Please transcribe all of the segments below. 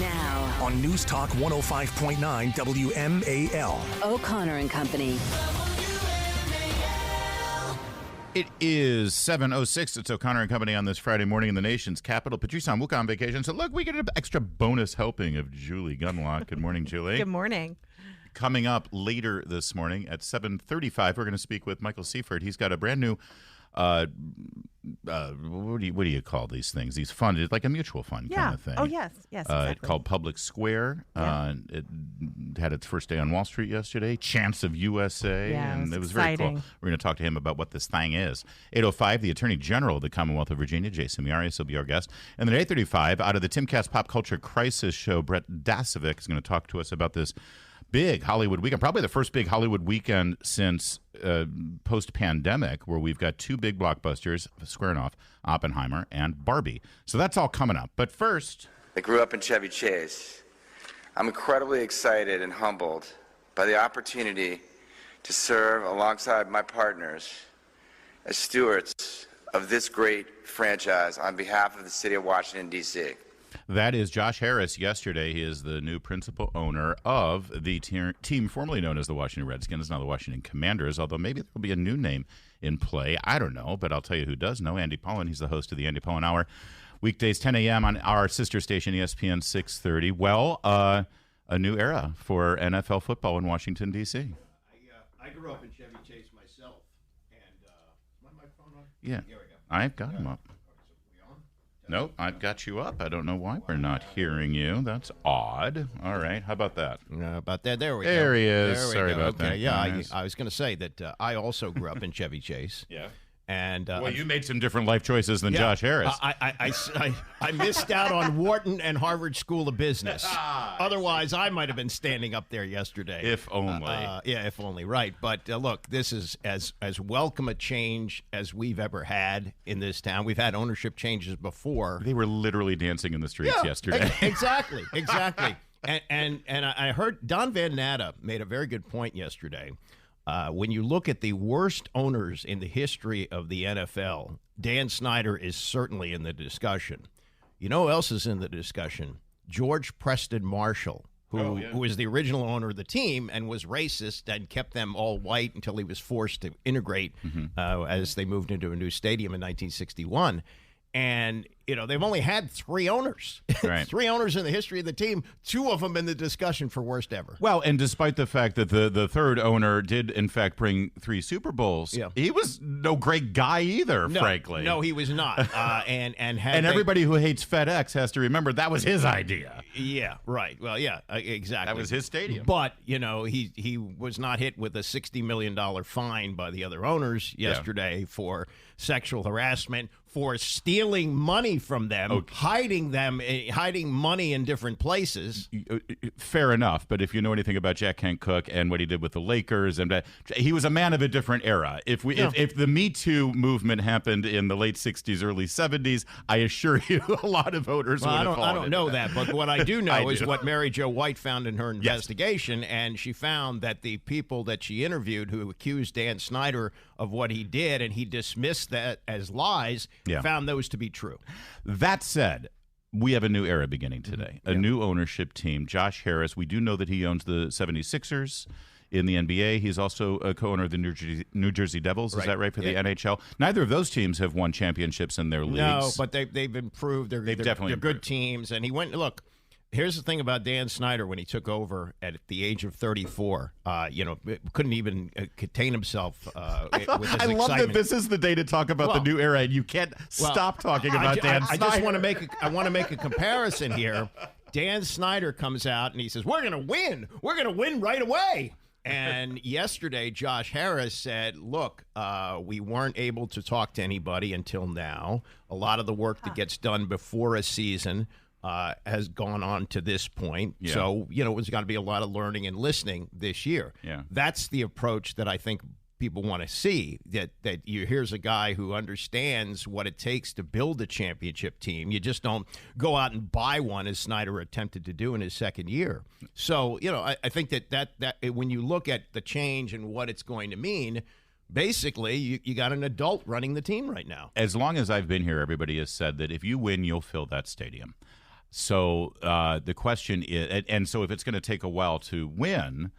Now, on News Talk 105.9 WMAL. O'Connor and Company. It is 7:06. It's O'Connor and Company on this Friday morning in the nation's capital. Patrice Onwuka on vacation. So, look, we get an extra bonus helping of Julie Gunlock. Good morning, Julie. Good morning. Coming up later this morning at 7:35, we're going to speak with Michael Seifert. He's got a brand new, what do you call these things? These funds, like a mutual fund kind of thing. Oh, yes, exactly. Called Public Square. Yeah. It had its first day on Wall Street yesterday. Chance of USA. Yeah, and it it was was very exciting. cool. We're going to talk to him about what this thing is. 8:05, the Attorney General of the Commonwealth of Virginia, Jason Miarius, will be our guest. And then at 8:35, out of the Timcast Pop Culture Crisis show, Brett Dasovic is going to talk to us about this big Hollywood weekend, probably the first big Hollywood weekend since post-pandemic, where we've got two big blockbusters squaring off, Oppenheimer and Barbie. So that's all coming up. But first... I grew up in Chevy Chase. I'm incredibly excited and humbled by the opportunity to serve alongside my partners as stewards of this great franchise on behalf of the city of Washington, D.C. That is Josh Harris. Yesterday, he is the new principal owner of the team formerly known as the Washington Redskins, now the Washington Commanders, although maybe there will be a new name in play. I don't know, but I'll tell you who does know, Andy Pollin. He's the host of the Andy Pollin Hour, weekdays 10 a.m. on our sister station, ESPN 630. Well, a new era for NFL football in Washington, D.C. I grew up in Chevy Chase myself, and is my microphone on? Yeah, Here we go. I've got him up. Nope, I've got you up. I don't know why we're not hearing you. That's odd. All right, how about that? About that, there we go. There he is. There we Sorry go. about Okay, that. yeah, guys. I was going to say that I also grew up in Chevy Chase. Yeah. And Well, you made some different life choices than Josh Harris. I missed out on Wharton and Harvard School of Business. Otherwise, I might have been standing up there yesterday. If only. Yeah, if only. Right. But look, this is as welcome a change as we've ever had in this town. We've had ownership changes before. They were literally dancing in the streets yesterday. Exactly. And I heard Don Van Natta made a very good point yesterday. When you look at the worst owners in the history of the NFL, Dan Snyder is certainly in the discussion. You know who else is in the discussion? George Preston Marshall, who was the original owner of the team and was racist and kept them all white until he was forced to integrate as they moved into a new stadium in 1961. And, you know, they've only had three owners. Right. Three owners in the history of the team, two of them in the discussion for worst ever. Well, and despite the fact that the third owner did, in fact, bring 3 Super Bowls, he was no great guy either, frankly. No, he was not. And everybody who hates FedEx has to remember that was his idea. Yeah, right. Well, yeah, exactly. That was his stadium. But, you know, he was not hit with a $60 million fine by the other owners yesterday for sexual harassment, for stealing money from them, hiding money in different places. Fair enough, but if you know anything about Jack Kent Cooke and what he did with the Lakers, and he was a man of a different era. If the Me Too movement happened in the late 60s, early 70s, I assure you a lot of voters would have fallen I don't know that, but what I do know is do. what Mary Jo White found in her investigation, and she found that the people that she interviewed who accused Dan Snyder of what he did, and he dismissed that as lies, found those to be true. That said, we have a new era beginning today, a new ownership team. Josh Harris, we do know that he owns the 76ers in the NBA. He's also a co-owner of the New Jersey Devils. Is that right, for the NHL? Neither of those teams have won championships in their leagues. No, but they've improved. They're definitely good teams. And he went, look, here's the thing about Dan Snyder when he took over at the age of 34. Couldn't even contain himself with his excitement. I love that this is the day to talk about the new era, and you can't stop talking about Dan Snyder. I just want to make a comparison here. Dan Snyder comes out and he says, "We're going to win. We're going to win right away." And yesterday, Josh Harris said, look, we weren't able to talk to anybody until now. A lot of the work that gets done before a season has gone on to this point. Yeah. So, there's got to be a lot of learning and listening this year. Yeah. That's the approach that I think people want to see, that here's a guy who understands what it takes to build a championship team. You just don't go out and buy one, as Snyder attempted to do in his second year. So, I think that when you look at the change and what it's going to mean, basically, you got an adult running the team right now. As long as I've been here, everybody has said that if you win, you'll fill that stadium. So the question is, and so if it's going to take a while to win,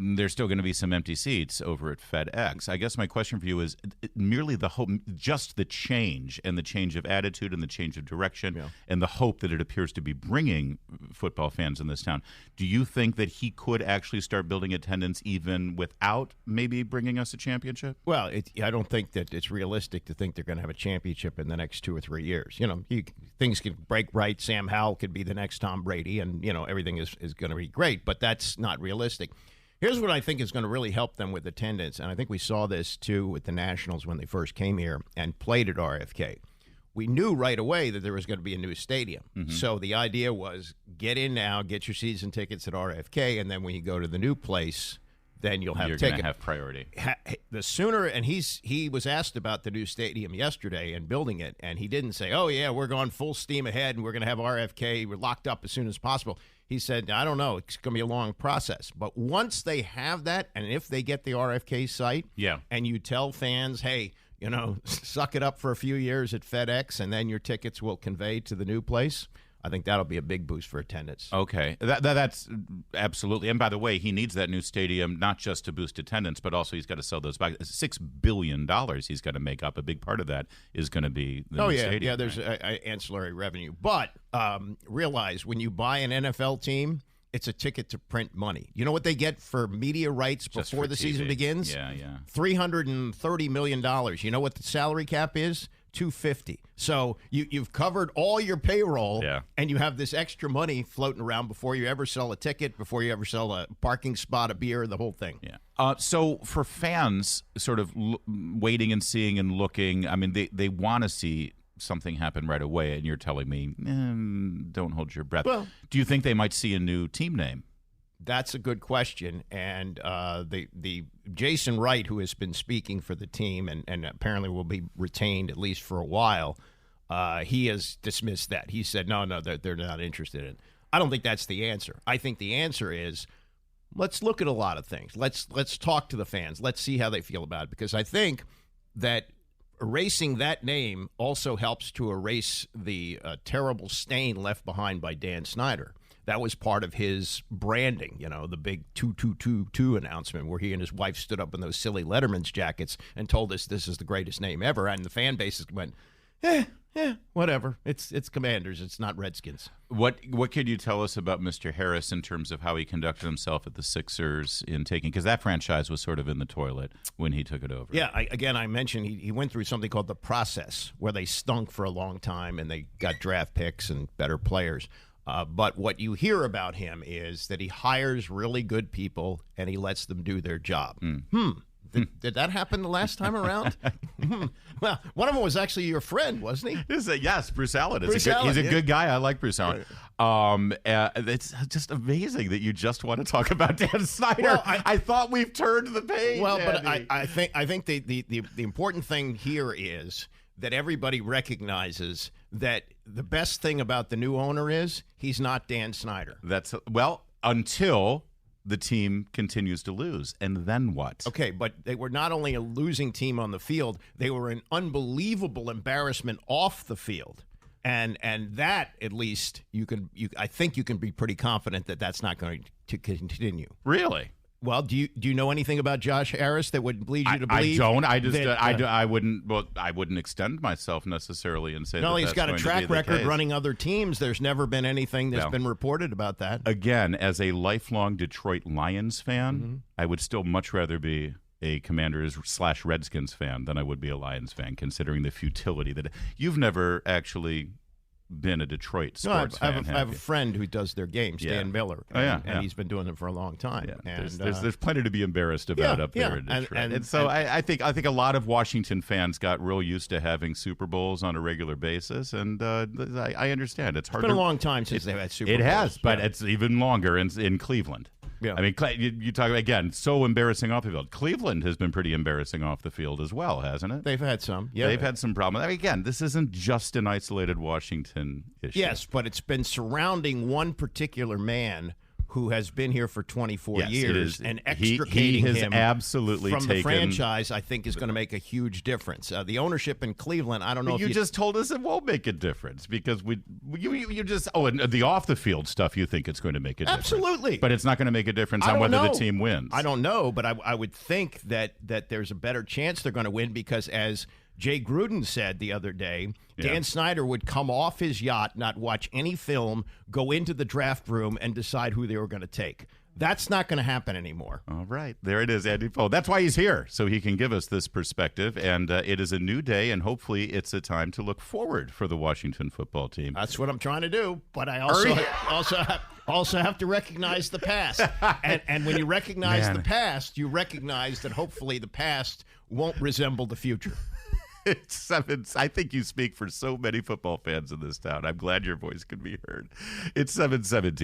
there's still going to be some empty seats over at FedEx. I guess my question for you is merely the hope, just the change and the change of attitude and the change of direction and the hope that it appears to be bringing football fans in this town. Do you think that he could actually start building attendance even without maybe bringing us a championship? Well, I don't think that it's realistic to think they're going to have a championship in the next 2 or 3 years. You know, things can break right. Sam Howell could be the next Tom Brady, and, you know, everything is going to be great, but that's not realistic. Here's what I think is going to really help them with attendance, and I think we saw this, too, with the Nationals when they first came here and played at RFK. We knew right away that there was going to be a new stadium. Mm-hmm. So the idea was get in now, get your season tickets at RFK, and then when you go to the new place, then you'll have You're tickets. You're going to have priority. The sooner, and he was asked about the new stadium yesterday and building it, and he didn't say, oh, yeah, we're going full steam ahead, and we're going to have RFK. We're locked up as soon as possible. He said, I don't know. It's going to be a long process. But once they have that, and if they get the RFK site, and you tell fans, hey, you know, suck it up for a few years at FedEx, and then your tickets will convey to the new place, I think that'll be a big boost for attendance. Okay. That's absolutely. And by the way, he needs that new stadium not just to boost attendance, but also he's got to sell those back. $6 billion he's got to make up. A big part of that is going to be the new stadium. Yeah, there's ancillary revenue. But realize when you buy an NFL team, it's a ticket to print money. You know what they get for media rights before the season begins? Yeah. $330 million. You know what the salary cap is? $250. So you've covered all your payroll, and you have this extra money floating around before you ever sell a ticket, before you ever sell a parking spot, a beer, the whole thing. Yeah. So for fans, sort of waiting and seeing and looking, I mean, they want to see something happen right away, and you're telling me, don't hold your breath. Well, do you think they might see a new team name? That's a good question, and the Jason Wright, who has been speaking for the team and apparently will be retained at least for a while, he has dismissed that. He said, no, they're not interested in it. I don't think that's the answer. I think the answer is let's look at a lot of things. Let's talk to the fans. Let's see how they feel about it, because I think that erasing that name also helps to erase the terrible stain left behind by Dan Snyder. That was part of his branding, you know, the big 2222 announcement where he and his wife stood up in those silly Letterman's jackets and told us this is the greatest name ever. And the fan base went, whatever. It's Commanders. It's not Redskins. What could you tell us about Mr. Harris in terms of how he conducted himself at the Sixers in taking, because that franchise was sort of in the toilet when he took it over. Yeah, I mentioned he went through something called the process where they stunk for a long time and they got draft picks and better players. But what you hear about him is that he hires really good people and he lets them do their job. Did that happen the last time around? Well, one of them was actually your friend, wasn't he? Yes, Bruce Allen. He's a good guy. I like Bruce Allen. It's just amazing that you just want to talk about Dan Snyder. Well, I thought we've turned the page. Well, but Andy. I think the important thing here is that everybody recognizes that the best thing about the new owner is he's not Dan Snyder. Until the team continues to lose. And then what? Okay, but they were not only a losing team on the field, they were an unbelievable embarrassment off the field. And that, at least, I think you can be pretty confident that that's not going to continue. Really? Well, do you know anything about Josh Harris that would lead you to believe? I don't. I wouldn't. Well, I wouldn't extend myself necessarily and say. No, that he's got a track record case. Running other teams. There's never been anything that's been reported about that. Again, as a lifelong Detroit Lions fan, I would still much rather be a Commanders/Redskins fan than I would be a Lions fan, considering the futility that you've never actually been a Detroit sports fan. I have a friend who does their games, Dan Miller, and he's been doing them for a long time. Yeah. And there's plenty to be embarrassed about up there in Detroit. And so I think a lot of Washington fans got real used to having Super Bowls on a regular basis, and I understand it's hard. It's been a long time since they've had Super Bowls. It has, but it's even longer in Cleveland. Yeah. I mean, you talk again, so embarrassing off the field. Cleveland has been pretty embarrassing off the field as well, hasn't it? They've had some. Yeah, they've had some problems. I mean, again, this isn't just an isolated Washington issue. Yes, but it's been surrounding one particular man who has been here for 24 Yes, it years, is. and He extricating has him absolutely from the taken- franchise, I think, is going to make a huge difference. The ownership in Cleveland, I don't know But if you just told us it won't make a difference because you just and the off the field stuff you think it's going to make a difference. Absolutely. But it's not going to make a difference I on don't whether the know. team wins. I don't know, but I would think that there's a better chance they're going to win because, as Jay Gruden said the other day, Dan Snyder would come off his yacht, not watch any film, go into the draft room, and decide who they were going to take. That's not going to happen anymore. All right. There it is, Andy Pollin. That's why he's here, so he can give us this perspective. And it is a new day, and hopefully it's a time to look forward for the Washington football team. That's what I'm trying to do, but I also have to recognize the past. And when you recognize the past, you recognize that hopefully the past won't resemble the future. I think you speak for so many football fans in this town. I'm glad your voice can be heard. It's 7:17.